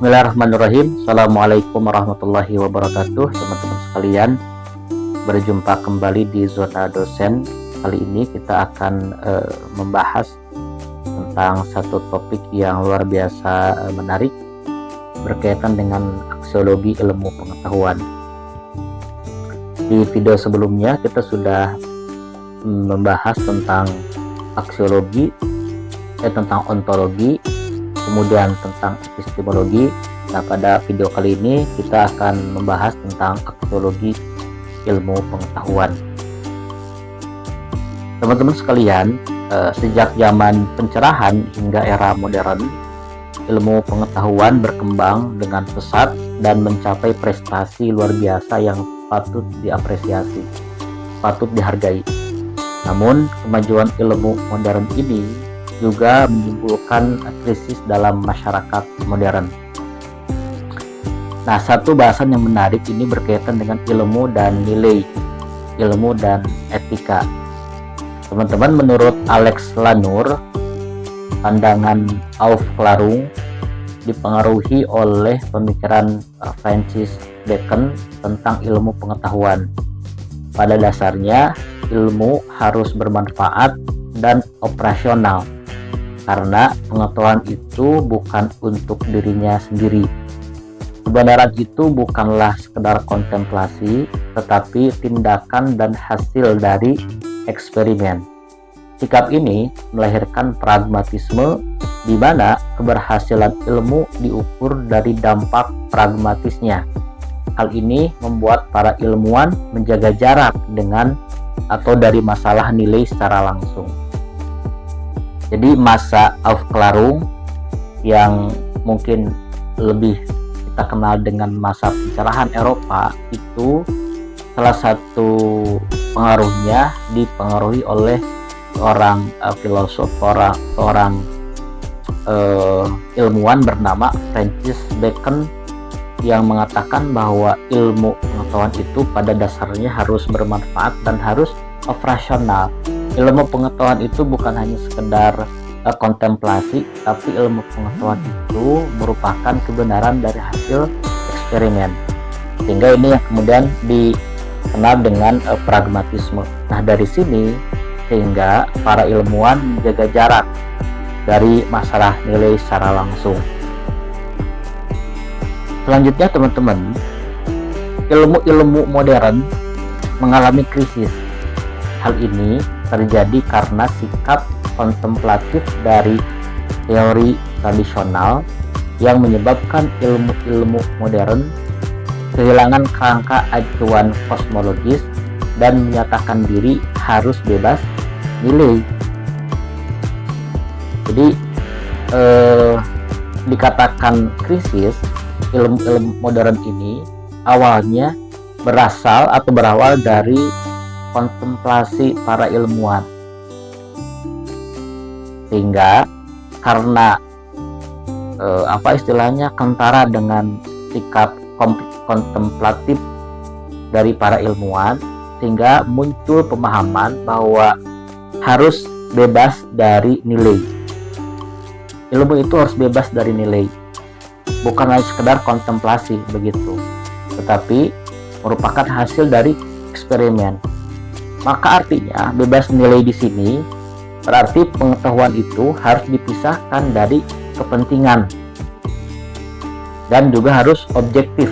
Bismillahirrahmanirrahim. Assalamualaikum warahmatullahi wabarakatuh. Teman-teman sekalian, berjumpa kembali di Zona Dosen. Kali ini kita akan membahas tentang satu topik yang luar biasa menarik berkaitan dengan aksiologi ilmu pengetahuan. Di video sebelumnya kita sudah membahas tentang aksiologi, tentang ontologi, kemudian tentang epistemologi. Nah, pada video kali ini kita akan membahas tentang aksiologi ilmu pengetahuan. Teman-teman sekalian, sejak zaman pencerahan hingga era modern, ilmu pengetahuan berkembang dengan pesat dan mencapai prestasi luar biasa yang patut diapresiasi, patut dihargai. Namun, kemajuan ilmu modern ini juga menimbulkan krisis dalam masyarakat modern. Nah, satu bahasan yang menarik ini berkaitan dengan ilmu dan nilai, ilmu dan etika. Teman-teman, menurut Alex Lanur, pandangan Aufklärung dipengaruhi oleh pemikiran Francis Bacon tentang ilmu pengetahuan. Pada dasarnya, ilmu harus bermanfaat dan operasional, karena pengetahuan itu bukan untuk dirinya sendiri. Kebenaran itu bukanlah sekedar kontemplasi, tetapi tindakan dan hasil dari eksperimen. Sikap ini melahirkan pragmatisme, di mana keberhasilan ilmu diukur dari dampak pragmatisnya. Hal ini membuat para ilmuwan menjaga jarak dengan atau dari masalah nilai secara langsung. Jadi masa Aufklärung yang mungkin lebih kita kenal dengan masa pencerahan Eropa itu salah satu pengaruhnya dipengaruhi oleh seorang filosof, seorang ilmuwan bernama Francis Bacon yang mengatakan bahwa ilmu pengetahuan itu pada dasarnya harus bermanfaat dan harus operasional. Ilmu pengetahuan itu bukan hanya sekedar kontemplasi, tapi ilmu pengetahuan itu merupakan kebenaran dari hasil eksperimen. Sehingga ini yang kemudian dikenal dengan pragmatisme. Nah, dari sini sehingga para ilmuwan menjaga jarak dari masalah nilai secara langsung. Selanjutnya, teman-teman, ilmu-ilmu modern mengalami krisis. Hal ini terjadi karena sikap kontemplatif dari teori tradisional yang menyebabkan ilmu-ilmu modern kehilangan kerangka acuan kosmologis dan menyatakan diri harus bebas nilai. Jadi dikatakan krisis ilmu-ilmu modern ini awalnya berawal dari kontemplasi para ilmuwan, sehingga karena kentara dengan sikap kontemplatif dari para ilmuwan, sehingga muncul pemahaman bahwa harus bebas dari nilai. Ilmu itu harus bebas dari nilai, bukan hanya sekedar kontemplasi begitu, tetapi merupakan hasil dari eksperimen. Maka artinya bebas nilai di sini berarti pengetahuan itu harus dipisahkan dari kepentingan dan juga harus objektif.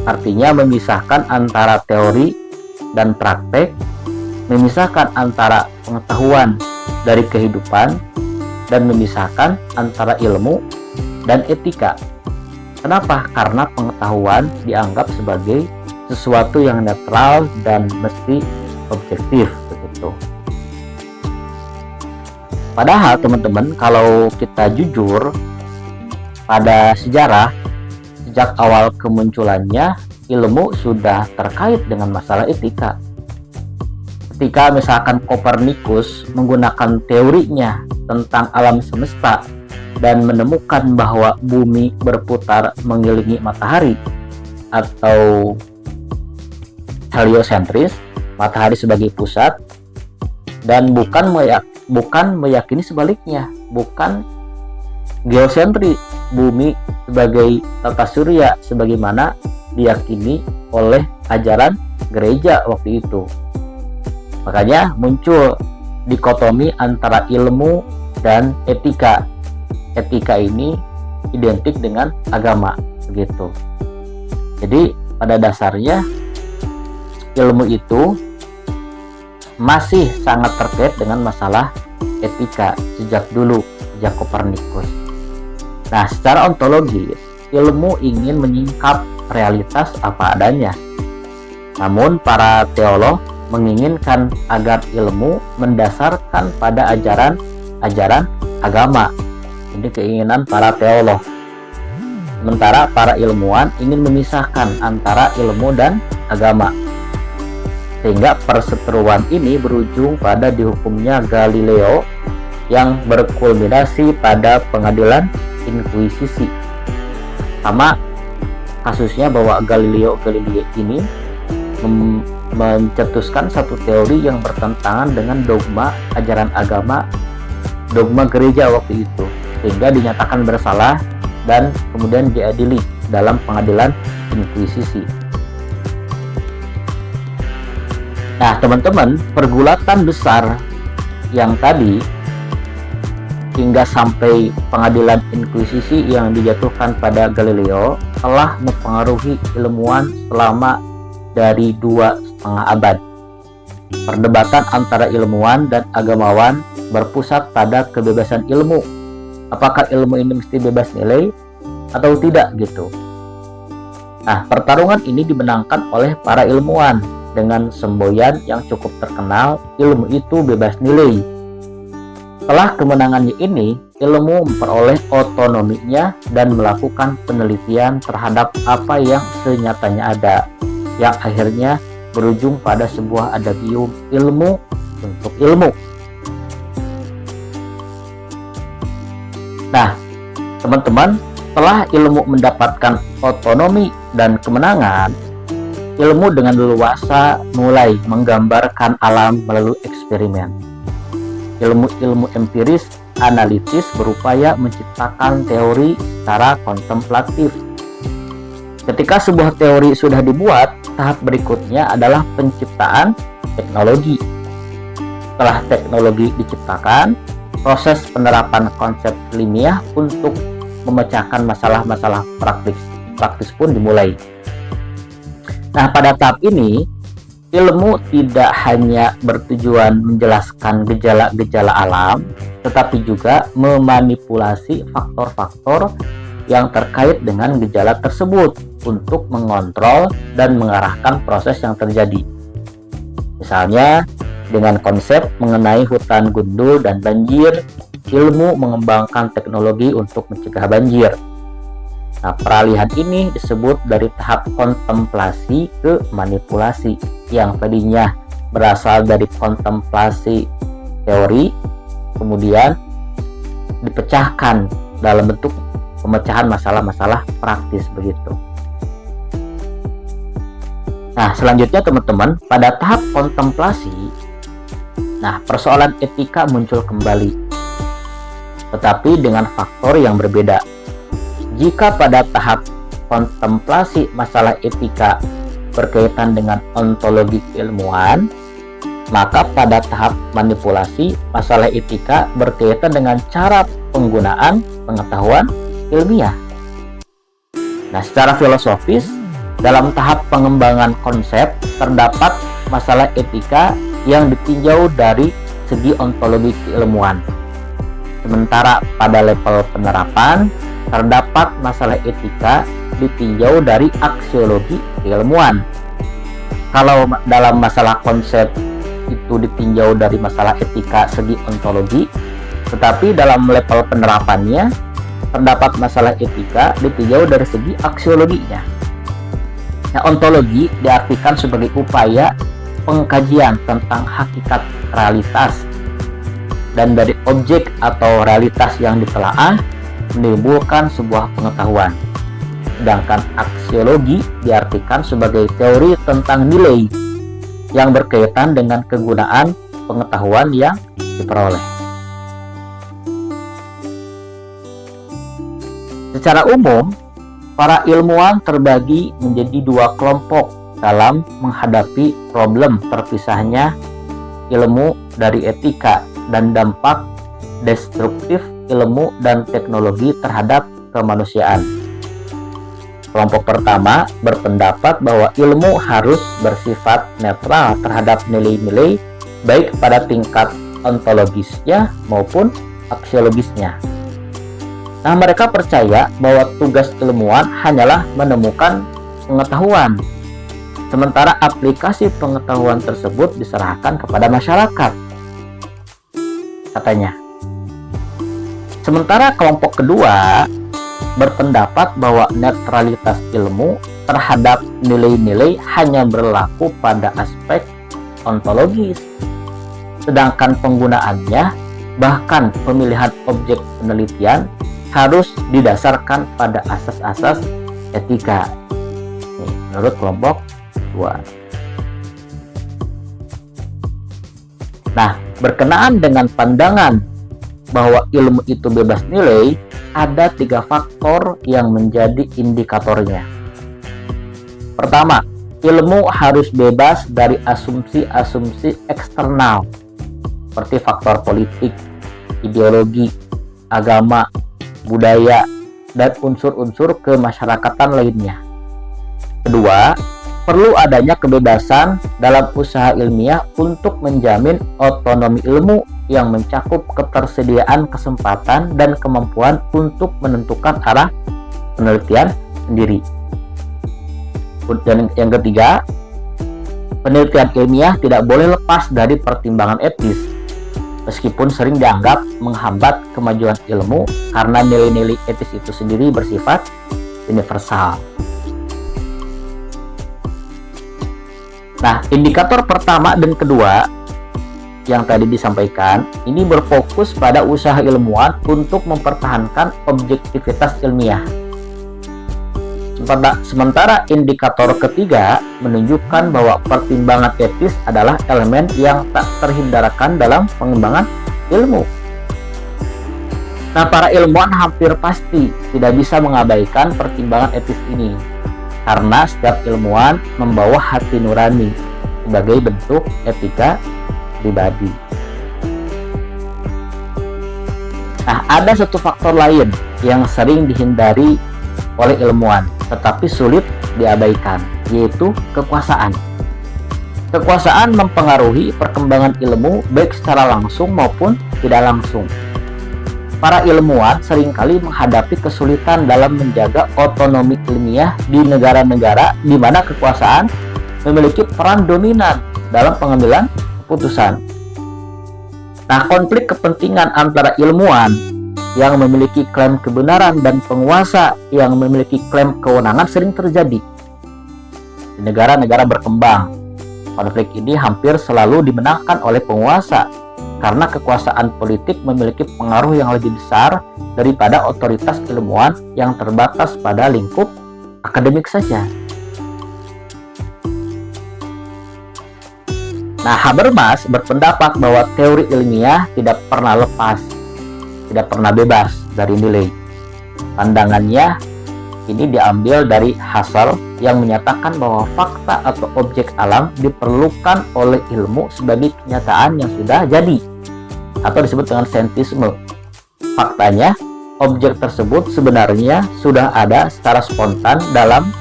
Artinya memisahkan antara teori dan praktek, memisahkan antara pengetahuan dari kehidupan, dan memisahkan antara ilmu dan etika. Kenapa? Karena pengetahuan dianggap sebagai sesuatu yang netral dan mesti objektif begitu. Padahal teman-teman, kalau kita jujur pada sejarah, sejak awal kemunculannya ilmu sudah terkait dengan masalah etika. Ketika misalkan Kopernikus menggunakan teorinya tentang alam semesta dan menemukan bahwa bumi berputar mengelilingi matahari atau heliosentris, matahari sebagai pusat, dan bukan meyakini sebaliknya, bukan geosentris, bumi sebagai tata surya sebagaimana diyakini oleh ajaran gereja waktu itu. Makanya muncul dikotomi antara ilmu dan etika. Etika ini identik dengan agama, begitu. Jadi pada dasarnya ilmu itu masih sangat terkait dengan masalah etika sejak dulu, sejak Kopernikus. Nah, secara ontologis, ilmu ingin menyingkap realitas apa adanya. Namun para teolog menginginkan agar ilmu mendasarkan pada ajaran agama. Ini keinginan para teolog. Sementara para ilmuwan ingin memisahkan antara ilmu dan agama. Sehingga perseteruan ini berujung pada dihukumnya Galileo yang berkulminasi pada pengadilan Inkuisisi. Sama kasusnya bahwa Galileo Galilei ini mencetuskan satu teori yang bertentangan dengan dogma ajaran agama, dogma gereja waktu itu, sehingga dinyatakan bersalah dan kemudian diadili dalam pengadilan Inkuisisi. Nah, teman-teman, pergulatan besar yang tadi hingga sampai pengadilan Inkuisisi yang dijatuhkan pada Galileo telah mempengaruhi ilmuwan selama dari 2,5 abad. Perdebatan antara ilmuwan dan agamawan berpusat pada kebebasan ilmu. Apakah ilmu ini mesti bebas nilai atau tidak gitu. Nah, pertarungan ini dimenangkan oleh para ilmuwan dengan semboyan yang cukup terkenal, ilmu itu bebas nilai. Setelah kemenangannya ini, ilmu memperoleh otonominya dan melakukan penelitian terhadap apa yang senyatanya ada, yang akhirnya berujung pada sebuah adagium ilmu untuk ilmu. Nah, teman-teman, setelah ilmu mendapatkan otonomi dan kemenangan, ilmu dengan leluasa mulai menggambarkan alam melalui eksperimen. Ilmu-ilmu empiris analitis berupaya menciptakan teori secara kontemplatif. Ketika sebuah teori sudah dibuat, tahap berikutnya adalah penciptaan teknologi. Setelah teknologi diciptakan, proses penerapan konsep ilmiah untuk memecahkan masalah-masalah praktis pun dimulai. Nah, pada tahap ini, ilmu tidak hanya bertujuan menjelaskan gejala-gejala alam, tetapi juga memanipulasi faktor-faktor yang terkait dengan gejala tersebut untuk mengontrol dan mengarahkan proses yang terjadi. Misalnya, dengan konsep mengenai hutan gundul dan banjir, ilmu mengembangkan teknologi untuk mencegah banjir. Nah, peralihan ini disebut dari tahap kontemplasi ke manipulasi, yang tadinya berasal dari kontemplasi teori, kemudian dipecahkan dalam bentuk pemecahan masalah-masalah praktis begitu. Nah, selanjutnya teman-teman, pada tahap kontemplasi, nah persoalan etika muncul kembali, tetapi dengan faktor yang berbeda. Jika pada tahap kontemplasi masalah etika berkaitan dengan ontologi keilmuan, maka pada tahap manipulasi masalah etika berkaitan dengan cara penggunaan pengetahuan ilmiah. Nah, secara filosofis, dalam tahap pengembangan konsep terdapat masalah etika yang ditinjau dari segi ontologi keilmuan. Sementara pada level penerapan terdapat masalah etika ditinjau dari aksiologi keilmuan. Kalau dalam masalah konsep itu ditinjau dari masalah etika segi ontologi, tetapi dalam level penerapannya terdapat masalah etika ditinjau dari segi aksiologinya. Nah, ontologi diartikan sebagai upaya pengkajian tentang hakikat realitas, dan dari objek atau realitas yang ditelaah menimbulkan sebuah pengetahuan. Sedangkan aksiologi diartikan sebagai teori tentang nilai yang berkaitan dengan kegunaan pengetahuan yang diperoleh. Secara umum, para ilmuwan terbagi menjadi dua kelompok dalam menghadapi problem terpisahnya ilmu dari etika dan dampak destruktif ilmu dan teknologi terhadap kemanusiaan. Kelompok pertama berpendapat bahwa ilmu harus bersifat netral terhadap nilai-nilai baik pada tingkat ontologisnya maupun aksiologisnya. Nah, mereka percaya bahwa tugas ilmuwan hanyalah menemukan pengetahuan, sementara aplikasi pengetahuan tersebut diserahkan kepada masyarakat, katanya. Sementara kelompok kedua berpendapat bahwa netralitas ilmu terhadap nilai-nilai hanya berlaku pada aspek ontologis, sedangkan penggunaannya, bahkan pemilihan objek penelitian, harus didasarkan pada asas-asas etika. Nih, menurut kelompok 2. Nah, berkenaan dengan pandangan bahwa ilmu itu bebas nilai, ada 3 faktor yang menjadi indikatornya. Pertama, ilmu harus bebas dari asumsi-asumsi eksternal seperti faktor politik, ideologi, agama, budaya, dan unsur-unsur kemasyarakatan lainnya. Kedua, perlu adanya kebebasan dalam usaha ilmiah untuk menjamin otonomi ilmu yang mencakup ketersediaan kesempatan dan kemampuan untuk menentukan arah penelitian sendiri. Dan yang ketiga, penelitian ilmiah tidak boleh lepas dari pertimbangan etis, meskipun sering dianggap menghambat kemajuan ilmu karena nilai-nilai etis itu sendiri bersifat universal. Nah, indikator pertama dan kedua yang tadi disampaikan ini berfokus pada usaha ilmuwan untuk mempertahankan objektivitas ilmiah. Sementara indikator ketiga menunjukkan bahwa pertimbangan etis adalah elemen yang tak terhindarkan dalam pengembangan ilmu. Nah, para ilmuwan hampir pasti tidak bisa mengabaikan pertimbangan etis ini, karena setiap ilmuwan membawa hati nurani sebagai bentuk etika pribadi. Nah, ada satu faktor lain yang sering dihindari oleh ilmuwan tetapi sulit diabaikan, yaitu kekuasaan. Kekuasaan mempengaruhi perkembangan ilmu baik secara langsung maupun tidak langsung. Para ilmuwan seringkali menghadapi kesulitan dalam menjaga otonomi ilmiah di negara-negara di mana kekuasaan memiliki peran dominan dalam pengambilan keputusan. Nah, konflik kepentingan antara ilmuwan yang memiliki klaim kebenaran dan penguasa yang memiliki klaim kewenangan sering terjadi di negara-negara berkembang. Konflik ini hampir selalu dimenangkan oleh penguasa karena kekuasaan politik memiliki pengaruh yang lebih besar daripada otoritas ilmuwan yang terbatas pada lingkup akademik saja. Nah, Habermas berpendapat bahwa teori ilmiah tidak pernah bebas dari nilai. Pandangannya ini diambil dari Husserl yang menyatakan bahwa fakta atau objek alam diperlukan oleh ilmu sebagai kenyataan yang sudah jadi, atau disebut dengan scientisme. Faktanya, objek tersebut sebenarnya sudah ada secara spontan dalam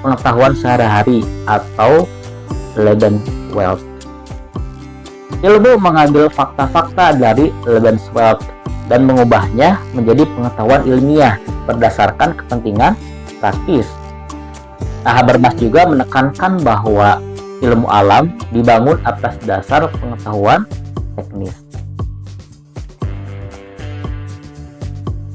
pengetahuan sehari-hari atau Lebenswelt. Ilmu mengambil fakta-fakta dari Lebenswelt dan mengubahnya menjadi pengetahuan ilmiah berdasarkan kepentingan praktis. Nah, Habermas juga menekankan bahwa ilmu alam dibangun atas dasar pengetahuan teknis.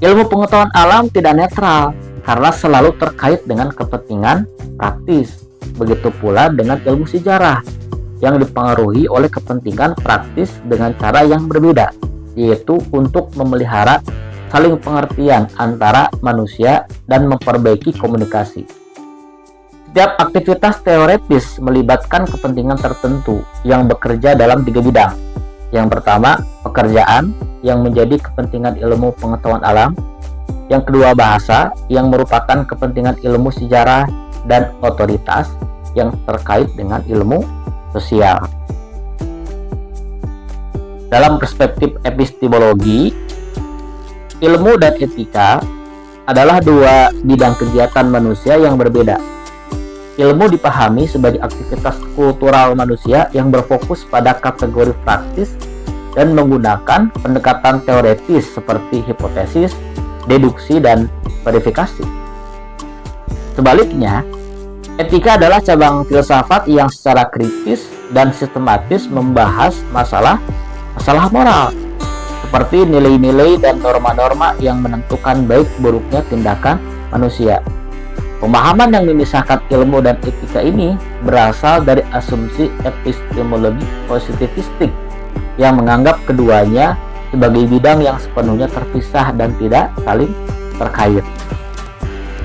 Ilmu pengetahuan alam tidak netral karena selalu terkait dengan kepentingan praktis. Begitu pula dengan ilmu sejarah yang dipengaruhi oleh kepentingan praktis dengan cara yang berbeda, yaitu untuk memelihara saling pengertian antara manusia dan memperbaiki komunikasi. Setiap aktivitas teoretis melibatkan kepentingan tertentu yang bekerja dalam 3 bidang. Yang pertama, pekerjaan yang menjadi kepentingan ilmu pengetahuan alam. Yang kedua, bahasa, yang merupakan kepentingan ilmu sejarah dan otoritas yang terkait dengan ilmu sosial. Dalam perspektif epistemologi, ilmu dan etika adalah dua bidang kegiatan manusia yang berbeda. Ilmu dipahami sebagai aktivitas kultural manusia yang berfokus pada kategori praktis dan menggunakan pendekatan teoretis seperti hipotesis, deduksi, dan verifikasi. Sebaliknya, etika adalah cabang filsafat yang secara kritis dan sistematis membahas masalah moral, seperti nilai-nilai dan norma-norma yang menentukan baik buruknya tindakan manusia. Pemahaman yang memisahkan ilmu dan etika ini berasal dari asumsi epistemologi positivistik yang menganggap keduanya sebagai bidang yang sepenuhnya terpisah dan tidak saling terkait.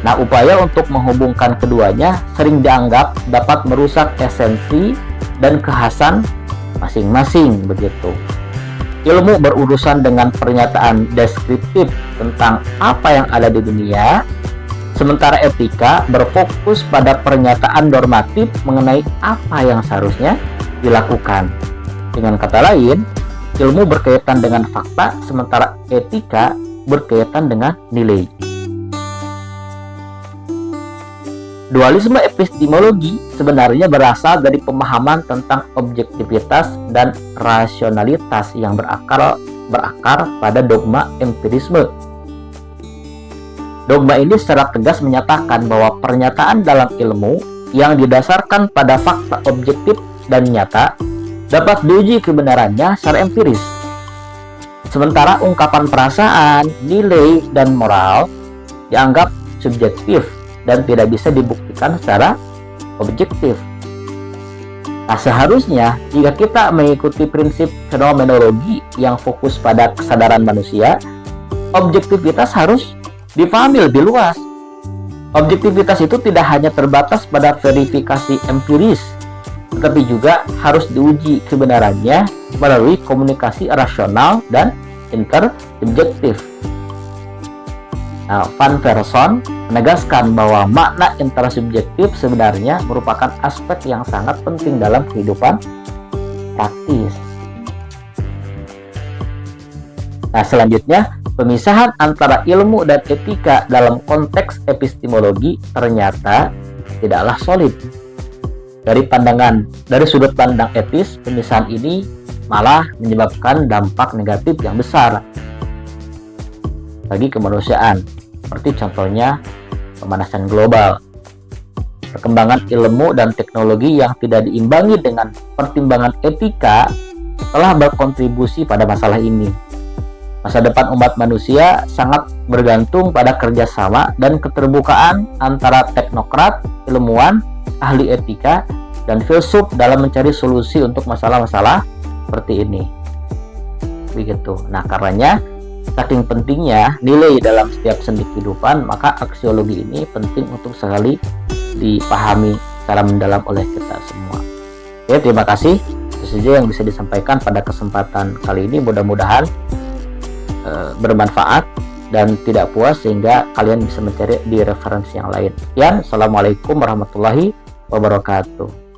Nah, upaya untuk menghubungkan keduanya sering dianggap dapat merusak esensi dan kekhasan masing-masing begitu. Ilmu berurusan dengan pernyataan deskriptif tentang apa yang ada di dunia, sementara etika berfokus pada pernyataan normatif mengenai apa yang seharusnya dilakukan. Dengan kata lain, ilmu berkaitan dengan fakta, sementara etika berkaitan dengan nilai. Dualisme epistemologi sebenarnya berasal dari pemahaman tentang objektivitas dan rasionalitas yang berakar pada dogma empirisme. Dogma ini secara tegas menyatakan bahwa pernyataan dalam ilmu yang didasarkan pada fakta objektif dan nyata dapat diuji kebenarannya secara empiris. Sementara ungkapan perasaan, nilai, dan moral dianggap subjektif dan tidak bisa dibuktikan secara objektif. Nah, seharusnya jika kita mengikuti prinsip fenomenologi yang fokus pada kesadaran manusia, objektivitas harus dipahami lebih luas. Objektivitas itu tidak hanya terbatas pada verifikasi empiris, tetapi juga harus diuji kebenarannya melalui komunikasi rasional dan intersubjektif. Nah, Van Persson menegaskan bahwa makna intersubjektif sebenarnya merupakan aspek yang sangat penting dalam kehidupan praktis. Nah, selanjutnya, pemisahan antara ilmu dan etika dalam konteks epistemologi ternyata tidaklah solid. Dari sudut pandang etis, pemisahan ini malah menyebabkan dampak negatif yang besar bagi kemanusiaan, seperti contohnya pemanasan global. Perkembangan ilmu dan teknologi yang tidak diimbangi dengan pertimbangan etika telah berkontribusi pada masalah ini. Masa depan umat manusia sangat bergantung pada kerjasama dan keterbukaan antara teknokrat, ilmuwan, ahli etika, dan filsuf dalam mencari solusi untuk masalah-masalah seperti ini. Begitu. Nah, karenanya saking pentingnya nilai dalam setiap sendi kehidupan, maka aksiologi ini penting untuk sekali dipahami secara mendalam oleh kita semua. Oke, terima kasih. Itu saja yang bisa disampaikan pada kesempatan kali ini. Mudah-mudahan bermanfaat dan tidak puas sehingga kalian bisa mencari di referensi yang lain. Sekian, assalamualaikum warahmatullahi wabarakatuh.